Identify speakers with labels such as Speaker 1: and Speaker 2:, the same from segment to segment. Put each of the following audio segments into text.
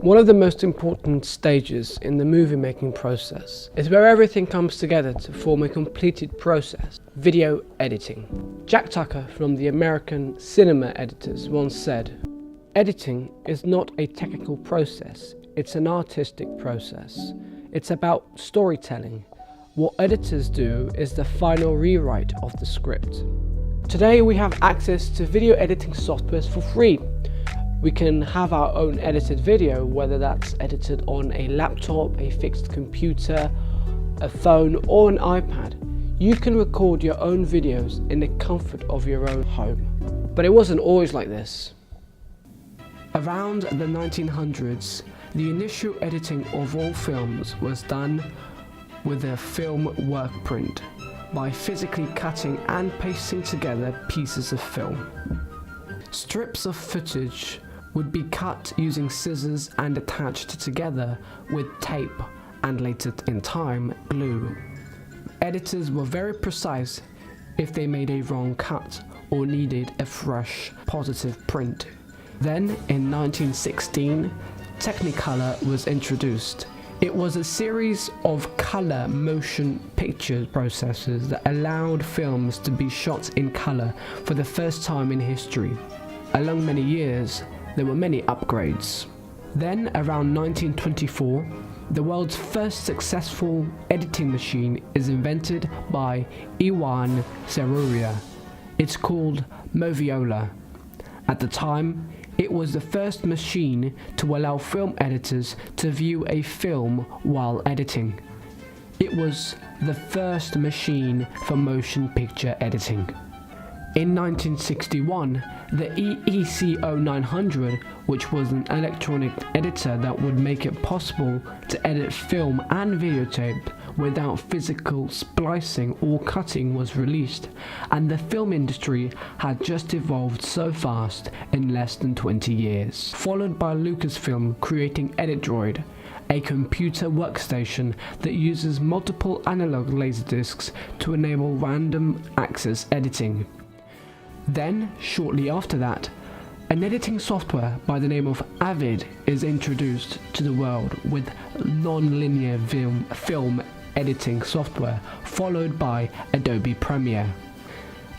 Speaker 1: One of the most important stages in the movie making process is where everything comes together to form a completed process: video editing. Jack Tucker from the American Cinema Editors once said, "Editing is not a technical process, it's an artistic process. It's about storytelling. What editors do is the final rewrite of the script." Today we have access to video editing softwares for free. We can have our own edited video, whether that's edited on a laptop, a fixed computer, a phone or an iPad. You can record your own videos in the comfort of your own home. But it wasn't always like this. Around the 1900s, the initial editing of all films was done with a film workprint, by physically cutting and pasting together pieces of film. Strips of footage would be cut using scissors and attached together with tape and later in time glue. Editors were very precise if they made a wrong cut or needed a fresh positive print. Then in 1916, Technicolor was introduced. It was a series of color motion picture processes that allowed films to be shot in color for the first time in history. Along many years, there were many upgrades. Then, around 1924, the world's first successful editing machine is invented by Iwan Seruriya. It's called Moviola. At the time, it was the first machine to allow film editors to view a film while editing. It was the first machine for motion picture editing. In 1961, the EECO 900, which was an electronic editor that would make it possible to edit film and videotape without physical splicing or cutting, was released, and the film industry had just evolved so fast in less than 20 years. Followed by Lucasfilm creating EditDroid, a computer workstation that uses multiple analog laserdiscs to enable random access editing. Then, shortly after that, an editing software by the name of Avid is introduced to the world with non-linear film editing software, followed by Adobe Premiere.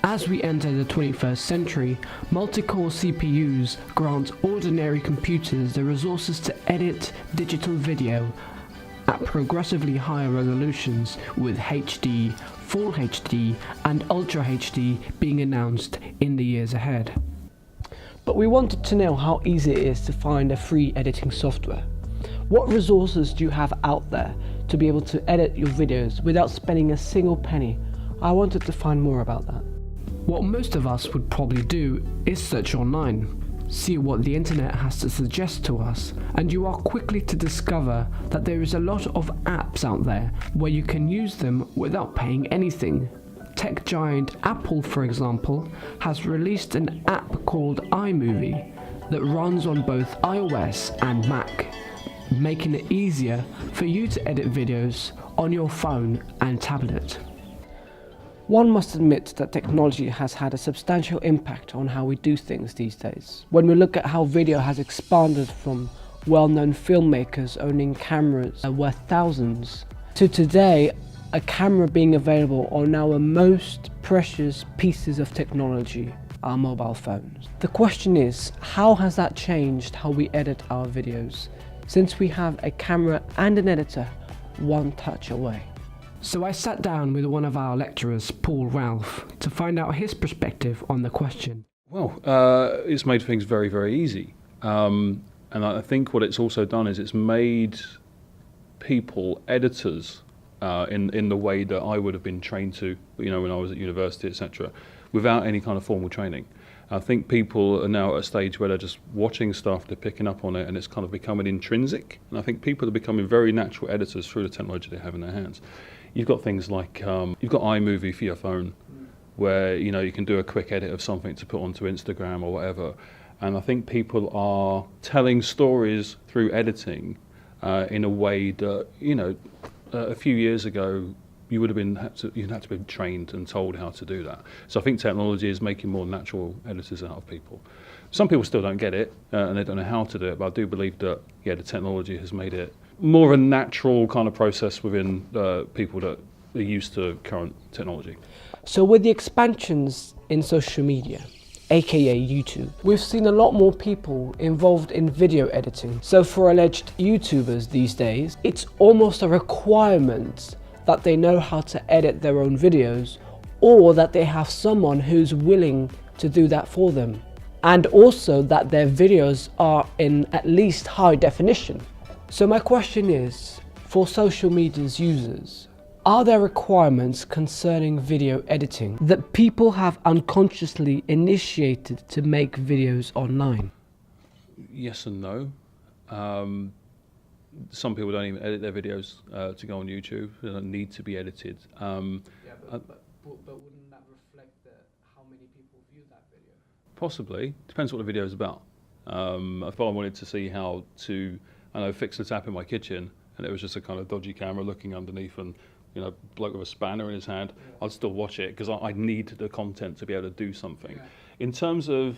Speaker 1: As we enter the 21st century, multi-core CPUs grant ordinary computers the resources to edit digital video at progressively higher resolutions, with HD, Full HD and Ultra HD being announced in the years ahead. But we wanted to know how easy it is to find a free editing software. What resources do you have out there to be able to edit your videos without spending a single penny? I wanted to find more about that. What most of us would probably do is search online, see what the internet has to suggest to us, and you are quickly to discover that there is a lot of apps out there where you can use them without paying anything. Tech giant Apple, for example, has released an app called iMovie that runs on both iOS and Mac, making it easier for you to edit videos on your phone and tablet. One must admit that technology has had a substantial impact on how we do things these days. When we look at how video has expanded from well-known filmmakers owning cameras worth thousands, to today, a camera being available on our most precious pieces of technology, our mobile phones. The question is, how has that changed how we edit our videos, since we have a camera and an editor one touch away? So I sat down with one of our lecturers, Paul Ralph, to find out his perspective on the question.
Speaker 2: Well, it's made things very, very easy. And I think what it's also done is it's made people editors in the way that I would have been trained to, when I was at university, etc., without any kind of formal training. I think people are now at a stage where they're just watching stuff, they're picking up on it, and it's kind of becoming intrinsic. And I think people are becoming very natural editors through the technology they have in their hands. You've got things like, you've got iMovie for your phone, where you can do a quick edit of something to put onto Instagram or whatever. And I think people are telling stories through editing in a way that, a few years ago, you'd have to be trained and told how to do that. So I think technology is making more natural editors out of people. Some people still don't get it, and they don't know how to do it, but I do believe that, the technology has made it more of a natural kind of process within people that are used to current technology.
Speaker 1: So with the expansions in social media, aka YouTube, we've seen a lot more people involved in video editing. So for alleged YouTubers these days, it's almost a requirement that they know how to edit their own videos, or that they have someone who's willing to do that for them. And also that their videos are in at least high definition. So my question is, for social media's users, are there requirements concerning video editing that people have unconsciously initiated to make videos online?
Speaker 2: Yes and no. Some people don't even edit their videos to go on YouTube. They don't need to be edited.
Speaker 1: But wouldn't that reflect how many people view that video?
Speaker 2: Possibly. Depends what the video is about. If I wanted to see how to, fix the tap in my kitchen, and it was just a kind of dodgy camera looking underneath and, bloke with a spanner in his hand, I'd still watch it because I need the content to be able to do something.
Speaker 1: Yeah.
Speaker 2: In terms of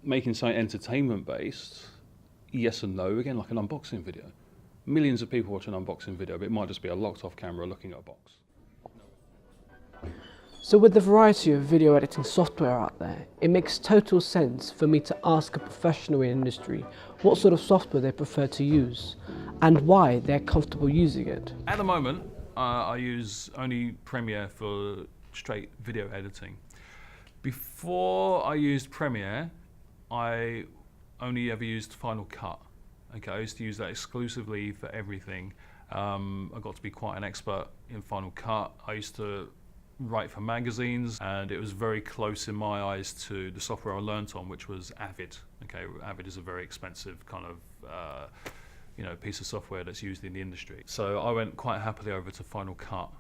Speaker 2: making something entertainment based, yes and no. Again, like an unboxing video. Millions of people watch an unboxing video, but it might just be a locked off camera looking at a box.
Speaker 1: So with the variety of video editing software out there, it makes total sense for me to ask a professional in the industry what sort of software they prefer to use and why they're comfortable using it.
Speaker 2: At the moment, I use only Premiere for straight video editing. Before I used Premiere, I only ever used Final Cut. Okay, I used to use that exclusively for everything. I got to be quite an expert in Final Cut. I used to write for magazines, and it was very close in my eyes to the software I learnt on, which was Avid. Okay, Avid is a very expensive kind of piece of software that's used in the industry. So I went quite happily over to Final Cut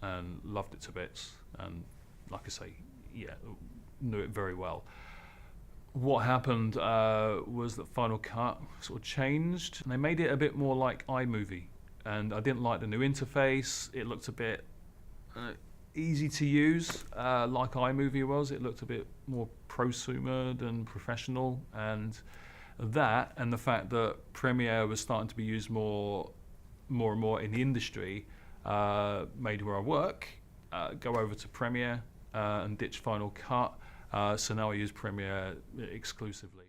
Speaker 2: and loved it to bits, and like I say, knew it very well. What happened was that Final Cut sort of changed, and they made it a bit more like iMovie, and I didn't like the new interface. It looked a bit easy to use, like iMovie was. It looked a bit more prosumer and professional, and that, and the fact that Premiere was starting to be used more and more in the industry, made where I work go over to Premiere and ditch Final Cut. So now I use Premiere exclusively.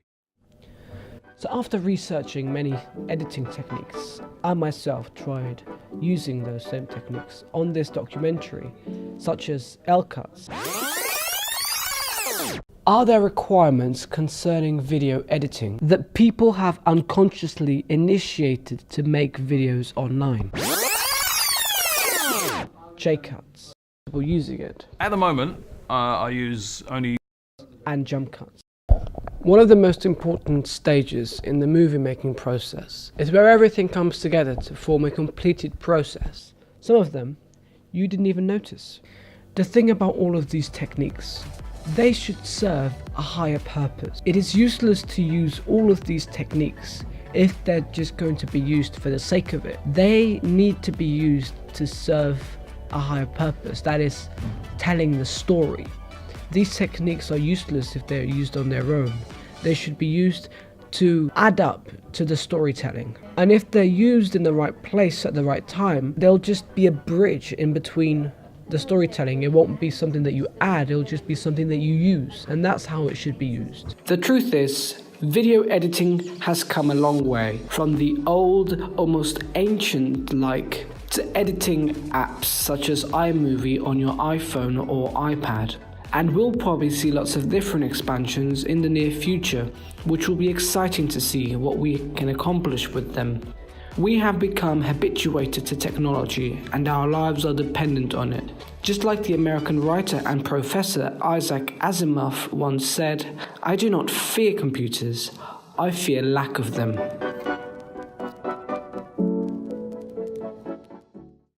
Speaker 1: So after researching many editing techniques, I myself tried using those same techniques on this documentary, such as L-cuts. Are there requirements concerning video editing that people have unconsciously initiated to make videos online? J-cuts, people using it.
Speaker 2: At the moment, I use only
Speaker 1: and jump cuts. One of the most important stages in the movie making process is where everything comes together to form a completed process. Some of them you didn't even notice. The thing about all of these techniques, they should serve a higher purpose. It is useless to use all of these techniques if they're just going to be used for the sake of it. They need to be used to serve a higher purpose, that is, telling the story. These techniques are useless if they're used on their own. They should be used to add up to the storytelling. And if they're used in the right place at the right time, they'll just be a bridge in between the storytelling. It won't be something that you add, it'll just be something that you use. And that's how it should be used. The truth is, video editing has come a long way. From the old, almost ancient-like, to editing apps such as iMovie on your iPhone or iPad. And we'll probably see lots of different expansions in the near future, which will be exciting to see what we can accomplish with them. We have become habituated to technology, and our lives are dependent on it. Just like the American writer and professor Isaac Asimov once said, "I do not fear computers, I fear lack of them."